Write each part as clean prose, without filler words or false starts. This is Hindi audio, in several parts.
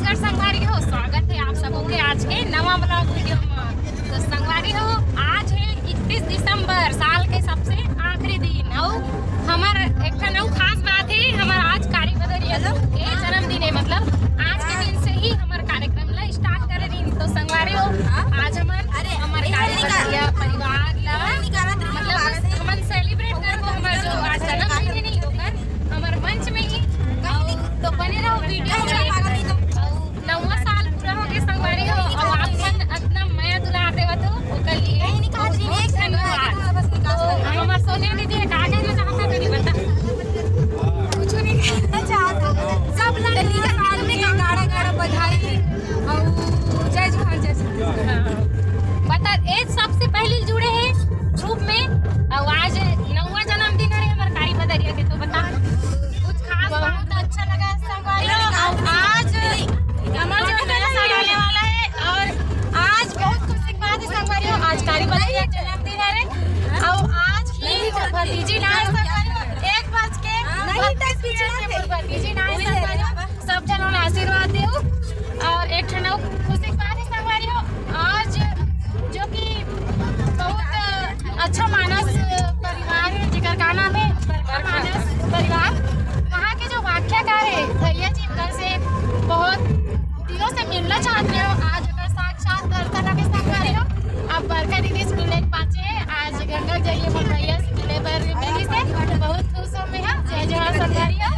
छत्तीसगढ़ संगवारी हो, स्वागत है आप सबों के आज के नवा ब्लॉग वीडियो में। तो संगवारी हो, आज है 31 दिसंबर, साल के सबसे आखिरी दिन। और हमार एक खास बात है, हमारा आज कारी बदरिया के जन्मदिन है। मतलब आज के दिन से ही हमारे कार्यक्रम ला स्टार्ट करे रही। तो संगवारी हो, आज हमारे कारी बदरिया परिवार मतलब हम सेलिब्रेट करबो हमारे जो आज जन्मदिन नहीं होकर हमारे मंच में ही। तो बने रहो वीडियो में। 9वां साल पूरा हो गया संगवारी हो, और आप मन इतना माया दुलार देवत हो ओकर लिए बहुत धन्यवाद। तो हमार सोनिया दीदी का कहना चाहता तनी बता। कुछ नहीं कहना चाहता, सब लड़की का साल में गाड़ा गाड़ा बधाई और जय जोहार जय छत्तीसगढ़। बता ए सबसे पहले जुड़े हैं ग्रुप में, और आज 9वां जन्मदिन है हमारे कारी बदरिया के। तो बता कुछ खास। बहुत अच्छा लगा संगवारी। आज हमारा जो नया साल आने वाला है, और आज बहुत खुशी की बात है संगवारी। आज कारी बदरिया जन्मदिन है और आज ही भतीजी नाय संगवारी 1 बज के नहीं तक भतीजी नाय संगवारी सब जनों ने आशीर्वाद दो। और एक ठनो खुशी की बात है संगवारी हो, आज जो कि बहुत अच्छा मानस परिवार है जिकर का नाम है मानस परिवार। वहाँ के जो वाक्यकार है भैया जी घर से बहुत दिनों से मिलना चाहते हो। आज अगर साक्षात दर्शन के संगवारी हो, आप बरका दीदी से मिले पाचे है। आज गंगा जाइए मोर भैया से मिले मिली से बहुत खुश हो में है। जय जोहार संगवारी हो।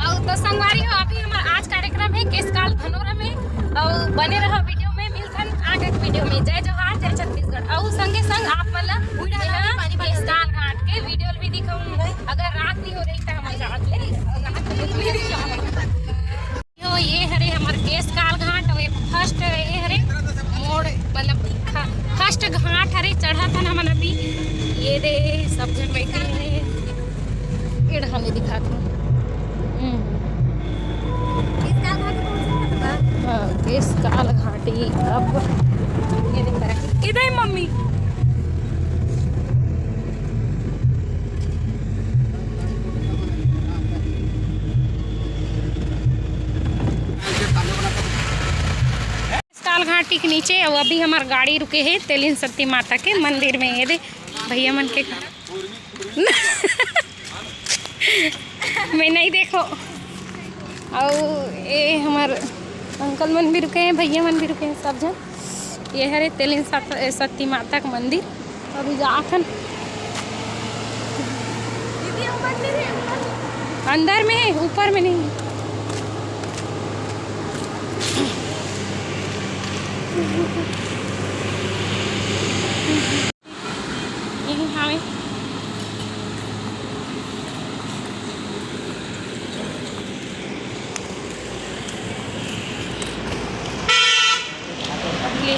और तो संगवारी हो, अभी हमारा आज कार्यक्रम है केसकाल धनोरा में, और बने रहो वीडियो में। मिलथन आगे के वीडियो में। जय जोहार जय छत्तीसगढ़। और संगे संग आप मतलब केसकाल घाट के वीडियो भी दिखाऊं। अगर रात नहीं हो रही तो हम रात ये हरे हमारे केसकाल घाट, और फर्स्ट ये हरे मोड़ मतलब फर्स्ट घाट हरे चढ़ा था ना। हमन अभी ये दे सब जन बैठे हैं, इड़ हमें दिखा दूँ। हाँ केसकाल घाटी। अब ये दिख रहा है इधर मम्मी। केसकाल घाटी के नीचे, और अभी हमार गाड़ी रुके है तेलिन सती माता के मंदिर में। ये दे भैया मन के मैं नहीं देखो। और ये हमार अंकल मन भी रुके हैं, भैया मन भी रुके हैं सब जन। ये है तेलिन सती माता का मंदिर। अभी जाखन अंदर में है, ऊपर में नहीं। यही हमें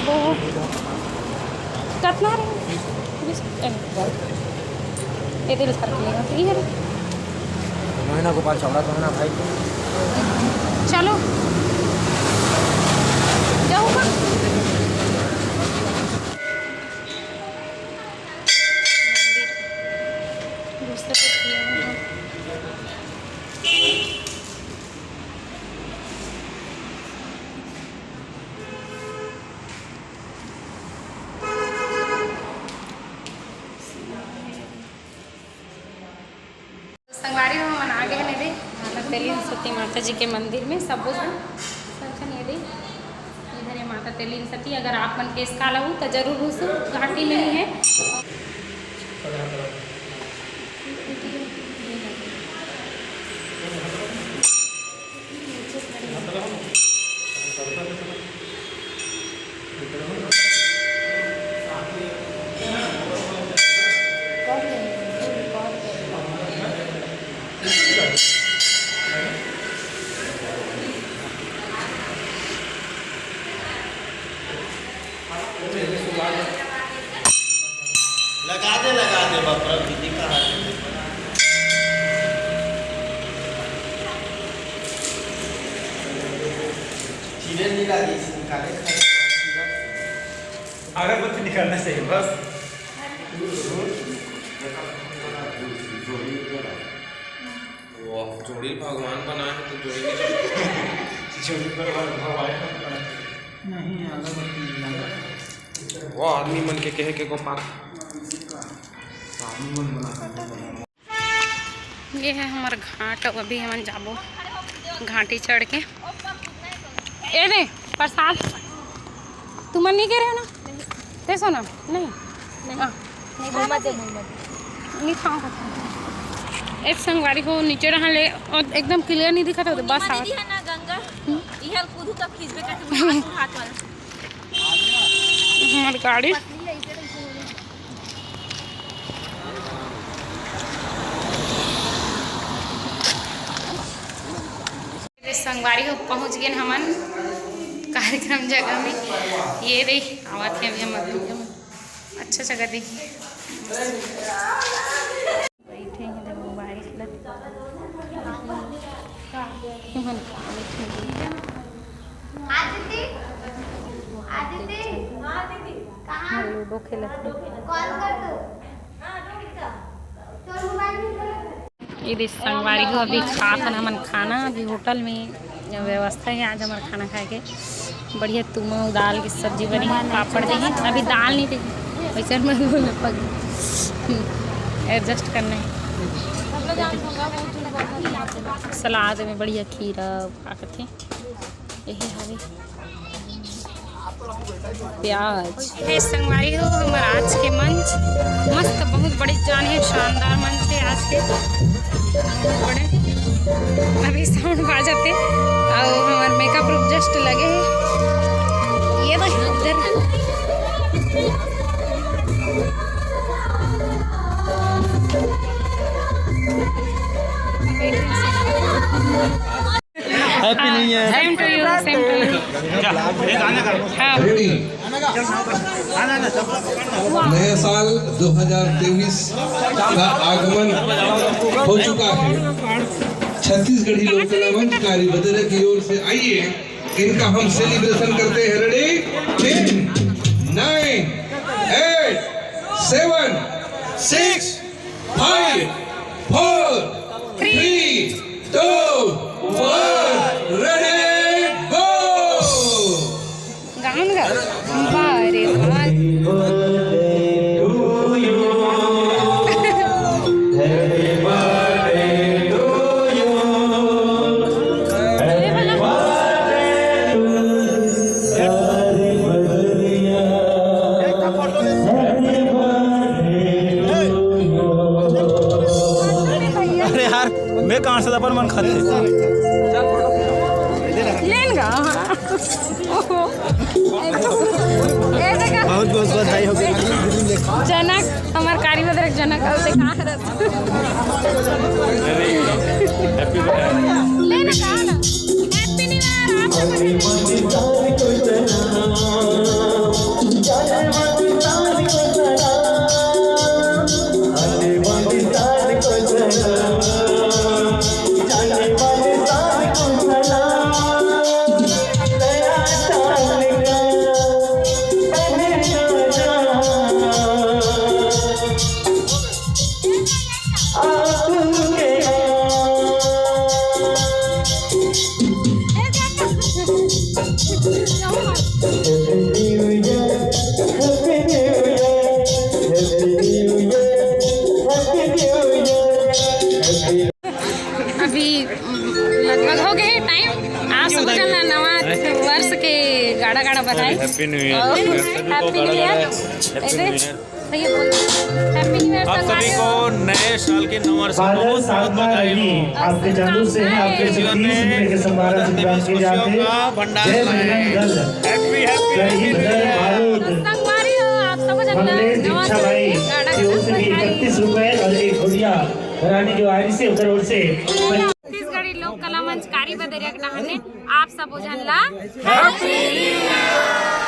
वो कितना ये दिल कर लेगा। ठीक है महीना गोपाल चौड़ा तो है ना भाई। चलो जाऊँगा। संगवारी में मन आ गए मेरे माता तेलिन सती माता जी के मंदिर में। सब ये दे इधर है माता तेलिन सती। अगर आप मन केसकाल हो तो जरूर घुसो, घाटी में ही है। लगा दे बापरा दीदी का हाथ धीरे नहीं लगी निकाले अगरबत्ती निकालना चाहिए बस। जोड़ी भगवान बनाए तो जोड़ी वो आदमी मन के कहे के गोपाल ये है हमारा घाट। अब अभी हम जाबो घाटी चढ़ के। ए नहीं प्रसाद तुम नहीं कह रहे हो ना? ते सो ना नहीं नहीं खाओ। एक संगवारी को नीचे रहा ले और एकदम क्लियर नहीं दिखा था तो बस है ना गंगा इहल कुदू तक खींचबे करके हाथ वाला हमारी गाड़ी संगवारी हो पहुंच गए हमन कार्यक्रम जगह में। ये देख आवत है अभी हम अच्छा जगह देखिए बैठे हैं जब मोबाइल लूडो खेलते ये संगवारी हो अभी खान हमन खाना अभी होटल में व्यवस्था है आज हमारा खाना खाए के। बढ़िया तुम दाल की सब्जी बनी है पापड़ दी है। अभी दाल नहीं देखी वैसे एडजस्ट करना है। सलाद में बढ़िया खीरा पाकत है यही हवे प्याज है। संगवारी हो हमारा आज के मंच मस्त बहुत बड़े जान है शानदार मंच है आज के बड़े। अभी साउंड बाजते और हमारे मेकअप रूप जस्ट लगे हैं। ये तो इधर happy new year. Same to you same to you. नया साल 2023 का आगमन हो चुका है। छत्तीसगढ़ी लोक कला मंच कार्यबद्ध की ओर से आइए इनका हम सेलिब्रेशन करते हैं। रेडी 10 9 8 7 6 5 4 3 2 1 रेडी गो। गान गा बारे बारे मैं कहाँ से अपन मन खाते लेंगा बहुत बहुत बधाई हो गई। जनक हमार कारीगर जनक और से कहाँ लेना कहाँ ना हैप्पी न्यू अभी लगभग हो गए टाइम। आप सबको चलना नवा वर्ष के गाड़ा गाड़ा बधाई। Happy new year. Happy new year. सही बोल हैप्पी न्यू ईयर। आप सभी को नए साल के नव वर्ष बहुत बहुत बधाई हो। आपके जानू से आपके जीवन में के समारोह प्रदान किए जाते हैं। भंडार हैप्पी हैप्पी संगवारी हो आप सबको चलना नवा भाई की ओर से भी 31 रुपए और एक गुड़िया रानी जो आरी से उधर ओर से छत्तीसगढ़ी लोक कला मंच कारी बदरिया के नहाने आप सब जानला हैप्पी न्यू ईयर।